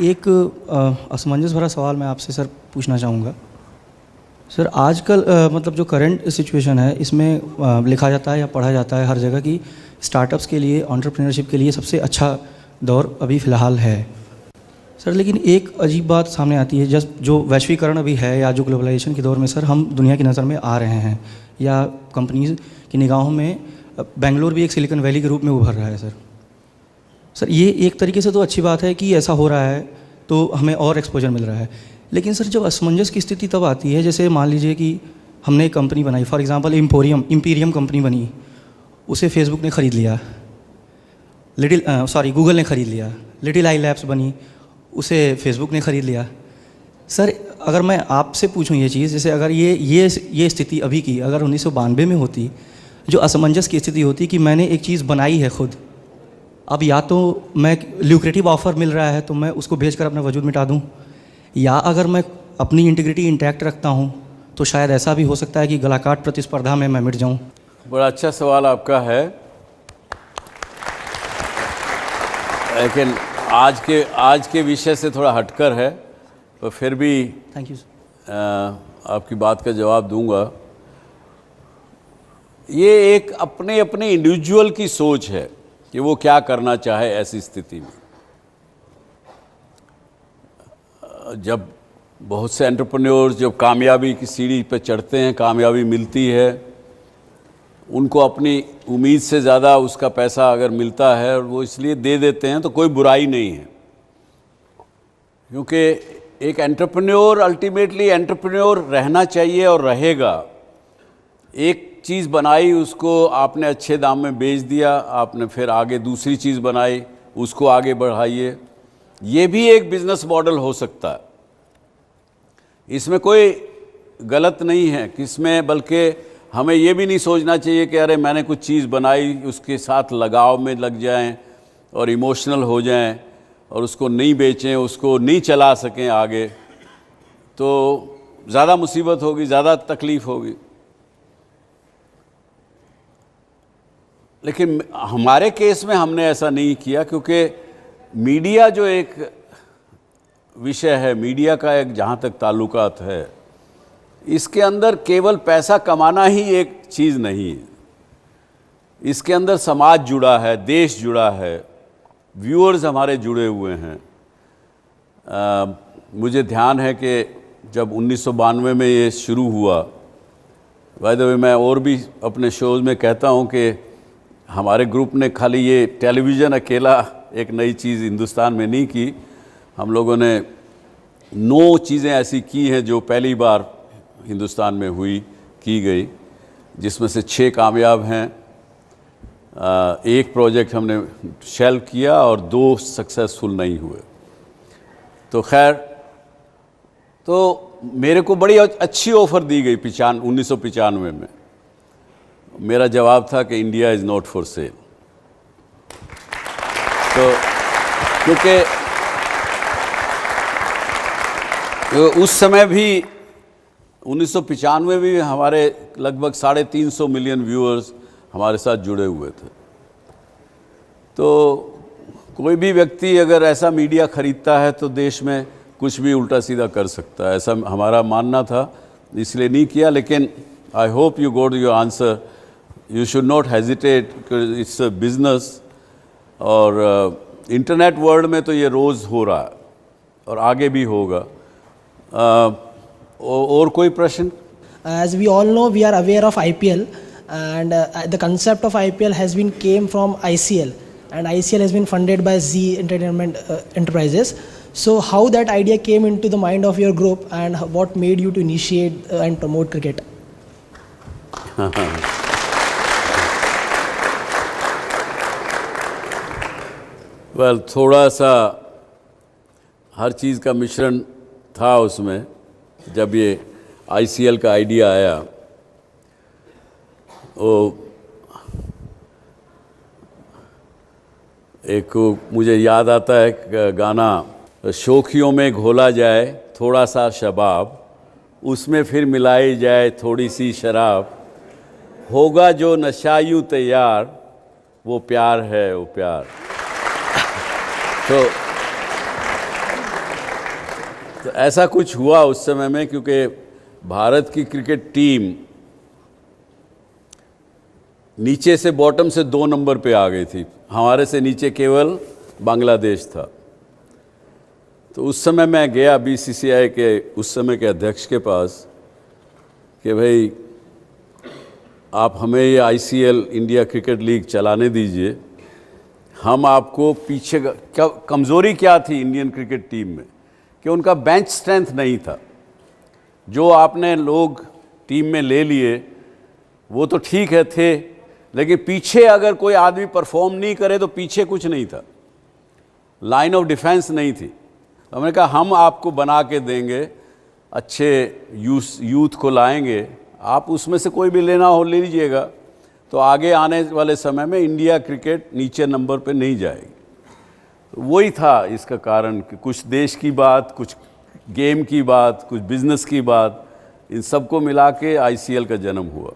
एक असमंजस भरा सवाल मैं आपसे सर पूछना चाहूँगा। सर आजकल मतलब जो करंट सिचुएशन है इसमें लिखा जाता है या पढ़ा जाता है हर जगह कि स्टार्टअप्स के लिए, एंटरप्रेन्योरशिप के लिए सबसे अच्छा दौर अभी फ़िलहाल है। सर लेकिन एक अजीब बात सामने आती है, जस्ट जो वैश्वीकरण अभी है या जो ग्लोबलाइजेशन के दौर में सर हम दुनिया की नज़र में आ रहे हैं या कंपनीज़ की निगाहों में बेंगलोर भी एक सिलिकॉन वैली के रूप में उभर रहा है सर। सर ये एक तरीके से तो अच्छी बात है कि ऐसा हो रहा है तो हमें और एक्सपोजर मिल रहा है, लेकिन सर जब असमंजस की स्थिति तब आती है जैसे मान लीजिए कि हमने एक कंपनी बनाई, फॉर एग्जांपल इम्पीरियम कंपनी बनी, उसे फेसबुक ने ख़रीद लिया, गूगल ने ख़रीद लिया। लिटिल आई लैब्स बनी, उसे फेसबुक ने ख़रीद लिया। सर अगर मैं आपसे पूछूं ये चीज़, जैसे अगर ये स्थिति अभी की अगर 1992 में होती, जो असमंजस की स्थिति होती कि मैंने एक चीज़ बनाई है खुद, अब या तो मैं ल्यूक्रेटिव ऑफ़र मिल रहा है तो मैं उसको भेजकर अपना वजूद मिटा दूं, या अगर मैं अपनी इंटीग्रिटी इंटैक्ट रखता हूं तो शायद ऐसा भी हो सकता है कि गलाकाट प्रतिस्पर्धा में मैं मिट जाऊं। बड़ा अच्छा सवाल आपका है, लेकिन आज के विषय से थोड़ा हटकर है, तो फिर भी थैंक यू आपकी बात का जवाब दूंगा। ये एक अपने अपने इंडिविजुअल की सोच है कि वो क्या करना चाहे ऐसी स्थिति में। जब बहुत से एंटरप्रेन्योर्स जब कामयाबी की सीढ़ी पर चढ़ते हैं, कामयाबी मिलती है, उनको अपनी उम्मीद से ज़्यादा उसका पैसा अगर मिलता है और वो इसलिए दे देते हैं तो कोई बुराई नहीं है, क्योंकि एक एंटरप्रेन्योर अल्टीमेटली एंटरप्रेन्योर रहना चाहिए और रहेगा। एक चीज़ बनाई, उसको आपने अच्छे दाम में बेच दिया, आपने फिर आगे दूसरी चीज़ बनाई, उसको आगे बढ़ाइए, ये भी एक बिज़नेस मॉडल हो सकता है। इसमें कोई गलत नहीं है किसमें, बल्कि हमें ये भी नहीं सोचना चाहिए कि अरे मैंने कुछ चीज़ बनाई, उसके साथ लगाव में लग जाएं और इमोशनल हो जाएं और उसको नहीं बेचें, उसको नहीं चला सकें आगे, तो ज़्यादा मुसीबत होगी, ज़्यादा तकलीफ़ होगी। लेकिन हमारे केस में हमने ऐसा नहीं किया, क्योंकि मीडिया जो एक विषय है, मीडिया का एक जहाँ तक ताल्लुकात है, इसके अंदर केवल पैसा कमाना ही एक चीज़ नहीं है, इसके अंदर समाज जुड़ा है, देश जुड़ा है, व्यूअर्स हमारे जुड़े हुए हैं। मुझे ध्यान है कि जब 1992 में ये शुरू हुआ, बाय द वे मैं और भी अपने शोज़ में कहता हूँ कि हमारे ग्रुप ने खाली ये टेलीविज़न अकेला एक नई चीज़ हिंदुस्तान में नहीं की, हम लोगों ने 9 चीज़ें ऐसी की हैं जो पहली बार हिंदुस्तान में की गई, जिसमें से 6 कामयाब हैं। एक प्रोजेक्ट हमने शेल्व किया और 2 सक्सेसफुल नहीं हुए। तो खैर, तो मेरे को बड़ी अच्छी ऑफ़र दी गई 1995 में। मेरा जवाब था कि India is not for sale. तो क्योंकि उस समय भी 1995 में भी हमारे लगभग 350 मिलियन व्यूअर्स हमारे साथ जुड़े हुए थे। तो कोई भी व्यक्ति अगर ऐसा मीडिया खरीदता है तो देश में कुछ भी उल्टा सीधा कर सकता है, ऐसा हमारा मानना था, इसलिए नहीं किया। लेकिन I hope you got your answer. You should not hesitate, it's a business, और इंटरनेट वर्ल्ड में तो ये रोज़ हो रहा है और आगे भी होगा। और कोई प्रश्न? As we all know, we are aware of IPL, and the concept of IPL has been came from ICL, and ICL has been funded by Z Entertainment Enterprises. So how that idea came into the mind of your group, and what made you to initiate and promote cricket? Well, थोड़ा सा हर चीज़ का मिश्रण था उसमें। जब ये ICL का idea आया, वो एक मुझे याद आता है गाना, शोखियों में घोला जाए थोड़ा सा शबाब, उसमें फिर मिलाई जाए थोड़ी सी शराब, होगा जो नशा यूं तैयार, वो प्यार है वो प्यार। तो तो ऐसा कुछ हुआ उस समय में, क्योंकि भारत की क्रिकेट टीम नीचे से बॉटम से 2 नंबर पे आ गई थी, हमारे से नीचे केवल बांग्लादेश था। तो उस समय मैं गया बीसीसीआई के उस समय के अध्यक्ष के पास कि भाई आप हमें ये आईसीएल इंडिया क्रिकेट लीग चलाने दीजिए, हम आपको पीछे क्या कमज़ोरी क्या थी इंडियन क्रिकेट टीम में कि उनका बेंच स्ट्रेंथ नहीं था। जो आपने लोग टीम में ले लिए वो तो ठीक है थे, लेकिन पीछे अगर कोई आदमी परफॉर्म नहीं करे तो पीछे कुछ नहीं था, लाइन ऑफ डिफेंस नहीं थी। हमने कहा हम आपको बना के देंगे, अच्छे यूथ को लाएंगे, आप उसमें से कोई भी लेना हो ले लीजिएगा, तो आगे आने वाले समय में इंडिया क्रिकेट नीचे नंबर पे नहीं जाएगी। तो वही था इसका कारण कि कुछ देश की बात, कुछ गेम की बात, कुछ बिजनेस की बात, इन सबको मिला के आईसीएल का जन्म हुआ।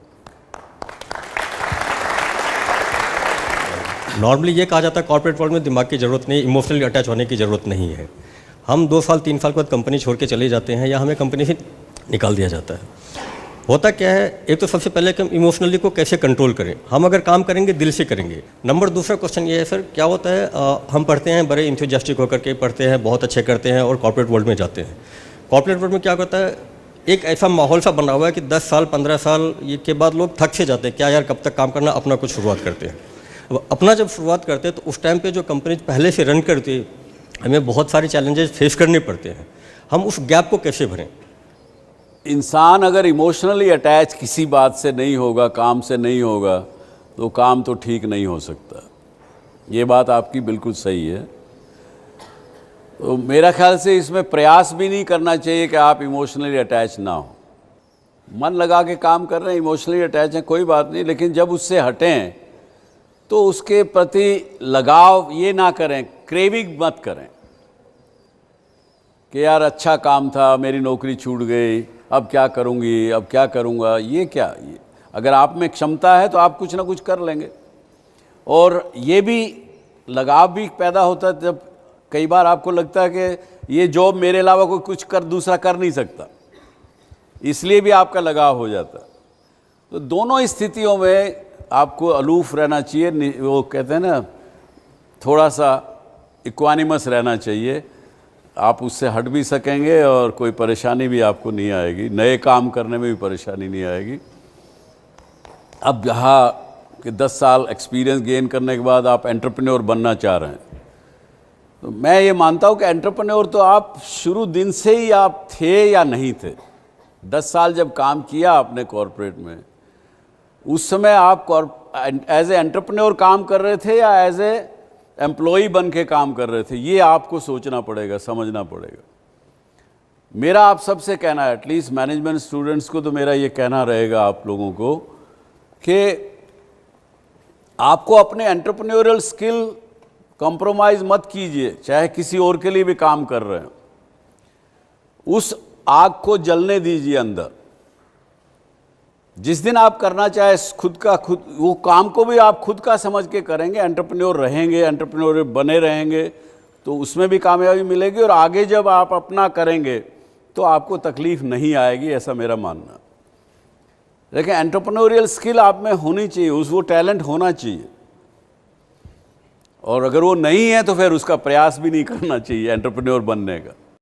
नॉर्मली ये कहा जाता है कॉर्पोरेट वर्ल्ड में दिमाग की ज़रूरत नहीं, इमोशनली अटैच होने की ज़रूरत नहीं है। हम 2 साल 3 साल के बाद कंपनी छोड़ के चले जाते हैं या हमें कंपनी से निकाल दिया जाता है। होता क्या है, एक तो सबसे पहले कि हम इमोशनली को कैसे कंट्रोल करें। हम अगर काम करेंगे दिल से करेंगे। नंबर दूसरा क्वेश्चन ये है सर, क्या होता है हम पढ़ते हैं, बड़े इंथुजियास्टिक होकर के पढ़ते हैं, बहुत अच्छे करते हैं और कॉर्पोरेट वर्ल्ड में जाते हैं। कॉर्पोरेट वर्ल्ड में क्या होता है, एक ऐसा माहौल सा बना हुआ है कि 10 साल 15 साल ये के बाद लोग थक से जाते हैं, क्या यार कब तक काम करना, अपना कुछ शुरुआत करते हैं। अब अपना जब शुरुआत करते हैं तो उस टाइम पे जो कंपनी पहले से रन करती है हमें बहुत सारे चैलेंजेस फेस करने पड़ते हैं। हम उस गैप को कैसे भरें? इंसान अगर इमोशनली अटैच किसी बात से नहीं होगा, काम से नहीं होगा, तो काम तो ठीक नहीं हो सकता। ये बात आपकी बिल्कुल सही है। तो मेरा ख्याल से इसमें प्रयास भी नहीं करना चाहिए कि आप इमोशनली अटैच ना हो। मन लगा के काम कर रहे हैं, इमोशनली अटैच हैं, कोई बात नहीं, लेकिन जब उससे हटें तो उसके प्रति लगाव ये ना करें, क्रेविंग मत करें कि यार अच्छा काम था, मेरी नौकरी छूट गई, अब क्या करूँगी, अब क्या करूँगा। ये क्या, ये अगर आप में क्षमता है तो आप कुछ ना कुछ कर लेंगे। और ये भी लगाव भी पैदा होता है जब कई बार आपको लगता है कि ये जॉब मेरे अलावा कोई कुछ दूसरा कर नहीं सकता, इसलिए भी आपका लगाव हो जाता है। तो दोनों स्थितियों में आपको अलूफ रहना चाहिए। वो कहते हैं ना, थोड़ा सा इक्वानिमस रहना चाहिए, आप उससे हट भी सकेंगे और कोई परेशानी भी आपको नहीं आएगी, नए काम करने में भी परेशानी नहीं आएगी। अब यहाँ कि 10 साल एक्सपीरियंस गेन करने के बाद आप एंटरप्रेन्योर बनना चाह रहे हैं, तो मैं ये मानता हूँ कि एंटरप्रेन्योर तो आप शुरू दिन से ही आप थे या नहीं थे। 10 साल जब काम किया आपने कॉरपोरेट में, उस समय आप एज ए एंटरप्रेन्योर काम कर रहे थे या एज ए एम्प्लॉई बन के काम कर रहे थे, ये आपको सोचना पड़ेगा, समझना पड़ेगा। मेरा आप सबसे कहना है, एटलीस्ट मैनेजमेंट स्टूडेंट्स को तो मेरा ये कहना रहेगा आप लोगों को कि आपको अपने एंटरप्रेन्योरियल स्किल कॉम्प्रोमाइज़ मत कीजिए, चाहे किसी और के लिए भी काम कर रहे हैं। उस आग को जलने दीजिए अंदर। जिस दिन आप करना चाहे खुद वो काम को भी आप खुद का समझ के करेंगे, एंटरप्रेन्योर रहेंगे, एंटरप्रेन्योर बने रहेंगे, तो उसमें भी कामयाबी मिलेगी। और आगे जब आप अपना करेंगे तो आपको तकलीफ नहीं आएगी, ऐसा मेरा मानना। लेकिन एंटरप्रेन्योरियल स्किल आप में होनी चाहिए, वो टैलेंट होना चाहिए। और अगर वो नहीं है तो फिर उसका प्रयास भी नहीं करना चाहिए एंटरप्रेन्योर बनने का।